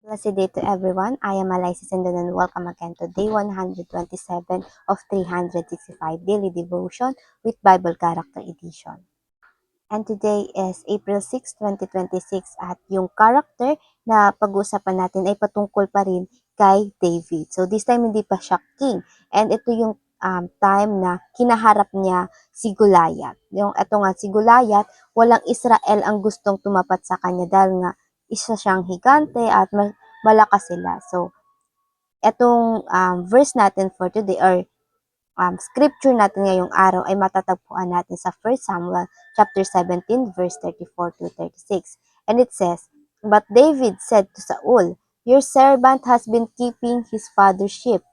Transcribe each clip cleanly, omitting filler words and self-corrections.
Blessed day to everyone. I am Alyssi Sendon and welcome again to day 127 of 365 Daily Devotion with Bible Character Edition. And today is April 6, 2026 at yung character na pag-uusapan natin ay patungkol pa rin kay David. So this time hindi pa siya king and ito yung time na kinaharap niya si Goliath. Yung ito nga si Goliath, walang Israel ang gustong tumapat sa kanya dahil nga isa siyang higante at malakas sila. So etong verse natin for today or scripture natin ngayong araw ay matatagpuan natin sa 1 Samuel chapter 17 verse 34 to 36. And it says, "But David said to Saul, Your servant has been keeping his father's sheep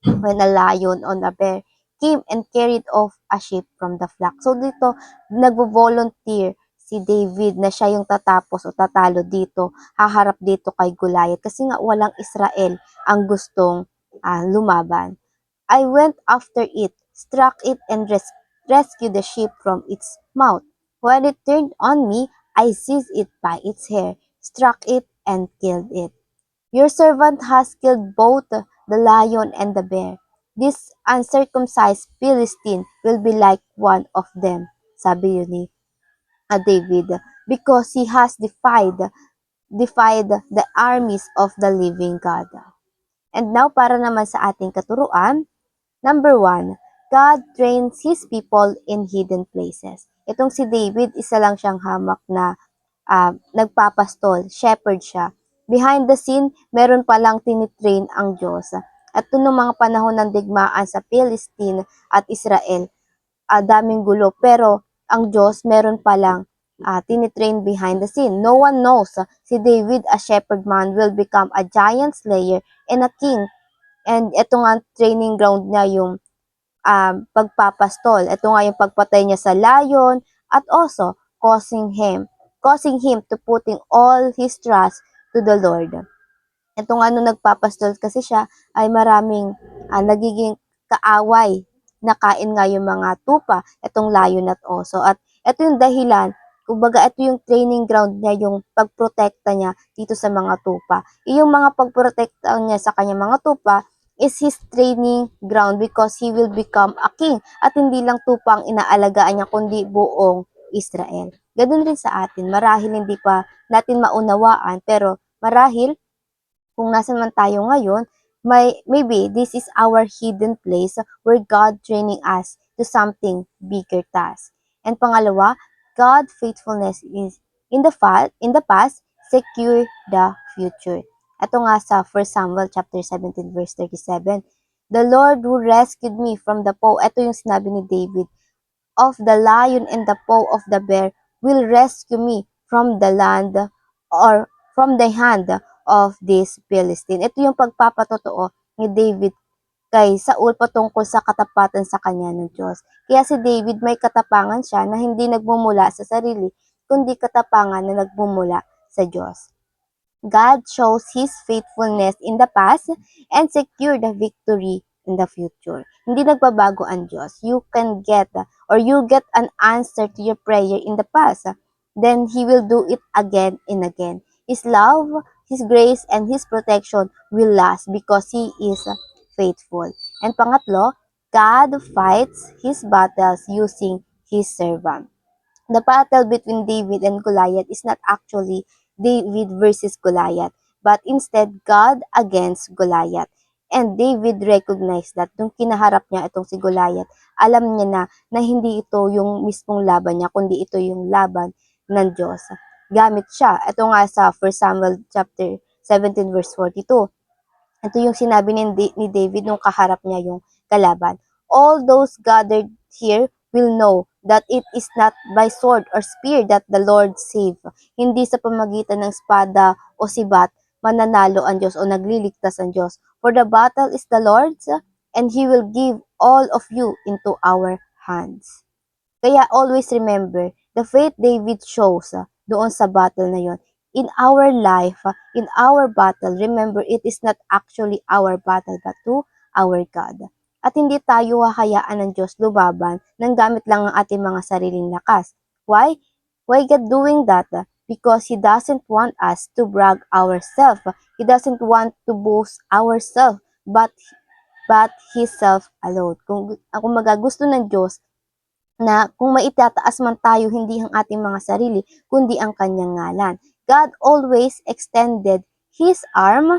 when a lion on a bear came and carried off a sheep from the flock." So dito, nagvo-volunteer si David na siya yung tatapos o tatalo dito, haharap dito kay Goliath kasi nga walang Israel ang gustong lumaban. I went after it, struck it, and rescued the sheep from its mouth. When it turned on me, I seized it by its hair, struck it, and killed it. Your servant has killed both the lion and the bear. This uncircumcised Philistine will be like one of them, sabi yun ni David, because he has defied the armies of the living God. And now para naman sa ating katuruan, Number 1, God trains His people in hidden places. Itong si David, isa lang siyang hamak na nagpapastol, shepherd siya. Behind the scene, meron palang tinitrain ang Diyos. At noong mga panahon ng digmaan sa Palestine at Israel, daming gulo. Pero ang Diyos, meron palang tinitrain behind the scene. No one knows si David, a shepherd man, will become a giant slayer and a king. And ito nga training ground niya yung pagpapastol. Ito nga yung pagpatay niya sa lion at also causing him to putting all his trust to the Lord. Ito nga nung nagpapastol kasi siya ay maraming nagiging kaaway. Nakain nga yung mga tupa, itong lion at oso. At ito yung dahilan, kumbaga ito yung training ground niya, yung pagprotekta niya dito sa mga tupa. Yung mga pagprotekta niya sa kanyang mga tupa is his training ground because he will become a king. At hindi lang tupa ang inaalagaan niya, kundi buong Israel. Ganun rin sa atin. Marahil hindi pa natin maunawaan, pero marahil kung nasan man tayo ngayon, maybe this is our hidden place where God training us to something bigger task. And pangalawa, God faithfulness is in the past, secure the future. Ito nga sa 1 Samuel chapter 17 verse 37. The Lord who rescued me from the paw, ito yung sinabi ni David, of the lion and the paw of the bear will rescue me from the land or from the hand of this Philistine. Ito yung pagpapatotoo ni David kay Saul patungkol sa katapatan sa kanya ng Diyos. Kaya si David may katapangan siya na hindi nagmumula sa sarili, kundi katapangan na nagmumula sa Diyos. God shows His faithfulness in the past and secure the victory in the future. Hindi nagbabago ang Diyos. You get an answer to your prayer in the past. Then He will do it again and again. His love, His grace, and His protection will last because He is faithful. And pangatlo, God fights His battles using His servant. The battle between David and Goliath is not actually David versus Goliath, but instead God against Goliath. And David recognized that nung kinaharap niya itong si Goliath, alam niya na hindi ito yung mismong laban niya, kundi ito yung laban ng Diyos. Gamit siya. Ito nga sa 1 Samuel chapter 17 verse 42. Ito yung sinabi ni David nung kaharap niya yung kalaban. All those gathered here will know that it is not by sword or spear that the Lord save. Hindi sa pamagitan ng espada o sibat mananalo ang Diyos o nagliligtas ang Diyos. For the battle is the Lord's and He will give all of you into our hands. Kaya always remember, the faith David shows doon sa battle na yon. In our life, in our battle, remember it is not actually our battle but to our God. At hindi tayo hahayaan ng Diyos lubaban nang gamit lang ang ating mga sariling lakas. Why? Why God doing that? because He doesn't want us to brag ourselves. He doesn't want to boast ourselves, but His self alone. Kung gusto ng Diyos na kung maitataas man tayo, hindi ang ating mga sarili, kundi ang kanyang ngalan. God always extended His arm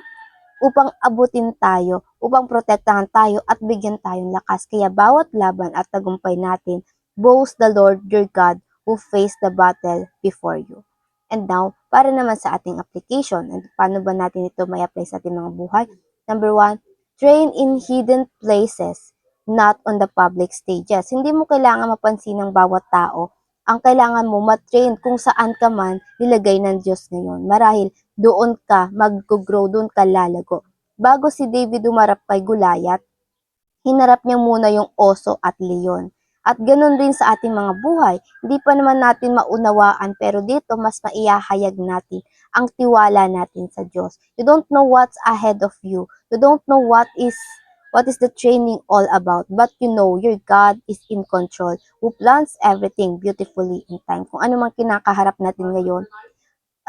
upang abutin tayo, upang protektahan tayo at bigyan tayong lakas. Kaya bawat laban at tagumpay natin, boast the Lord your God who faced the battle before you. And now, para naman sa ating application, and paano ba natin ito may apply sa ating mga buhay? Number 1, train in hidden places, not on the public stages. Hindi mo kailangan mapansin ng bawat tao. Ang kailangan mo matrain kung saan ka man nilagay ng Diyos ngayon. Marahil doon ka mag-grow, doon ka lalago. Bago si David umarap kay Goliath, hinarap niya muna yung oso at leon. At ganun rin sa ating mga buhay. Hindi pa naman natin maunawaan, pero dito mas maiyahayag natin ang tiwala natin sa Diyos. You don't know what's ahead of you. You don't know what is the training all about, but you know your God is in control, who plans everything beautifully in time. Kung ano man kinakaharap natin ngayon,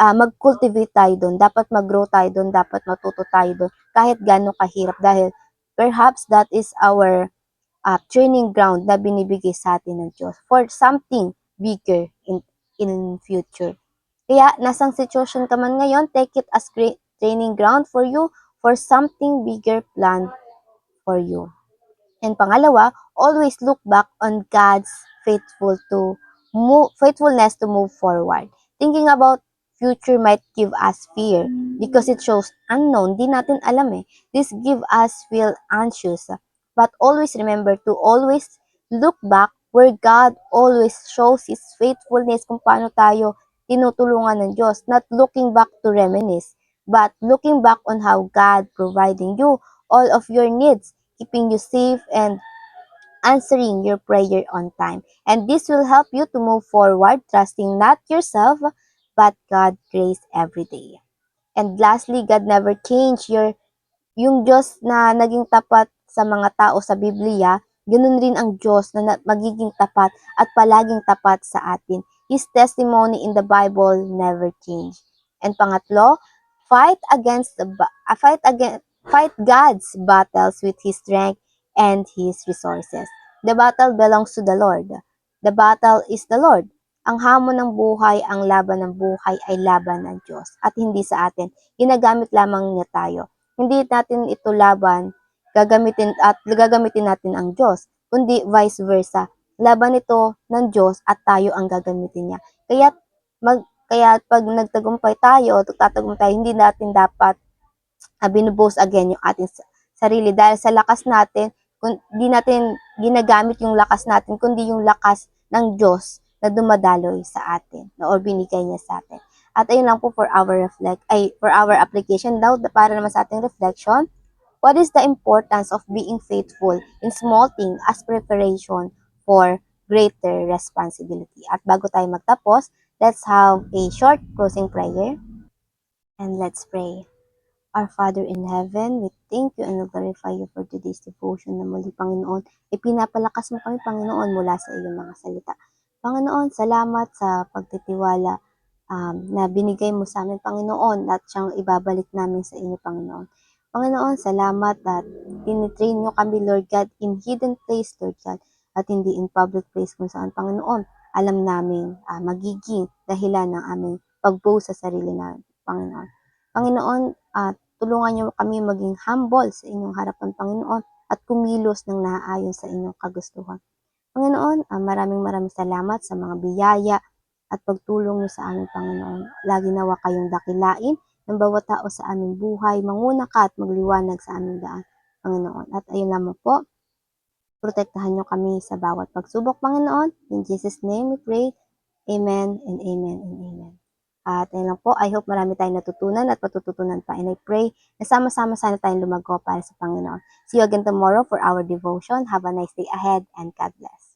mag-cultivate tayo doon, dapat mag-grow tayo doon, dapat matuto tayo doon, kahit gano'ng kahirap, dahil perhaps that is our training ground na binibigay sa atin ng Diyos for something bigger in future. Kaya, nasang situation ka man ngayon, take it as great training ground for you for something bigger planned for you. And pangalawa, always look back on God's faithfulness to move forward. Thinking about future might give us fear because it shows unknown. Di natin alam eh. This give us feel anxious. But always remember to always look back where God always shows His faithfulness, kung paano tayo tinutulungan ng Diyos. Not looking back to reminisce, but looking back on how God providing you all of your needs, keeping you safe, and answering your prayer on time. And this will help you to move forward, trusting not yourself, but God's grace every day. And lastly, God never changed yung Diyos na naging tapat sa mga tao sa Biblia, ganun rin ang Diyos na magiging tapat at palaging tapat sa atin. His testimony in the Bible never changed. And pangatlo, fight God's battles with His strength and His resources. The battle belongs to the Lord. The battle is the Lord. Ang hamon ng buhay, ang laban ng buhay ay laban ng Diyos at hindi sa atin. Ginagamit lamang niya tayo. Hindi natin ito laban, gagamitin natin ang Diyos, kundi vice versa. Laban ito ng Diyos at tayo ang gagamitin niya. Kaya pag nagtagumpay tayo, tatagumpay, hindi natin dapat binuboast again yung ating sarili dahil sa lakas natin, hindi natin ginagamit yung lakas natin, kundi yung lakas ng Diyos na dumadaloy sa atin or binigay niya sa atin. At ayun lang po for our application. Now, para naman sa ating reflection, what is the importance of being faithful in small things as preparation for greater responsibility? At bago tayo magtapos, let's have a short closing prayer and let's pray. Our Father in heaven, we thank you and we glorify you for today's devotion na muli, Panginoon. Ipinapalakas mo kami, Panginoon, mula sa iyong mga salita. Panginoon, salamat sa pagtitiwala na binigay mo sa amin, Panginoon, at siyang ibabalik namin sa inyo, Panginoon. Panginoon, salamat at tinitrain nyo kami, Lord God, in hidden place, Lord God, at hindi in public place kung saan, Panginoon, alam namin magiging dahilan ng aming pag-boast sa sarili namin, Panginoon. Panginoon, tulungan niyo kami maging humble sa inyong harapan, Panginoon, at kumilos ng naaayon sa inyong kagustuhan. Panginoon, maraming salamat sa mga biyaya at pagtulong niyo sa amin, Panginoon. Lagi nawa kayong dakilain ng bawat tao sa aming buhay. Manguna ka at magliwanag sa aming daan, Panginoon. At ayun lamang po, protektahan niyo kami sa bawat pagsubok, Panginoon. In Jesus' name we pray. Amen and amen and amen. At ayun lang po, I hope marami tayong natutunan at matututunan pa. And I pray na sama-sama sana tayong lumago para sa Panginoon. See you again tomorrow for our devotion. Have a nice day ahead and God bless.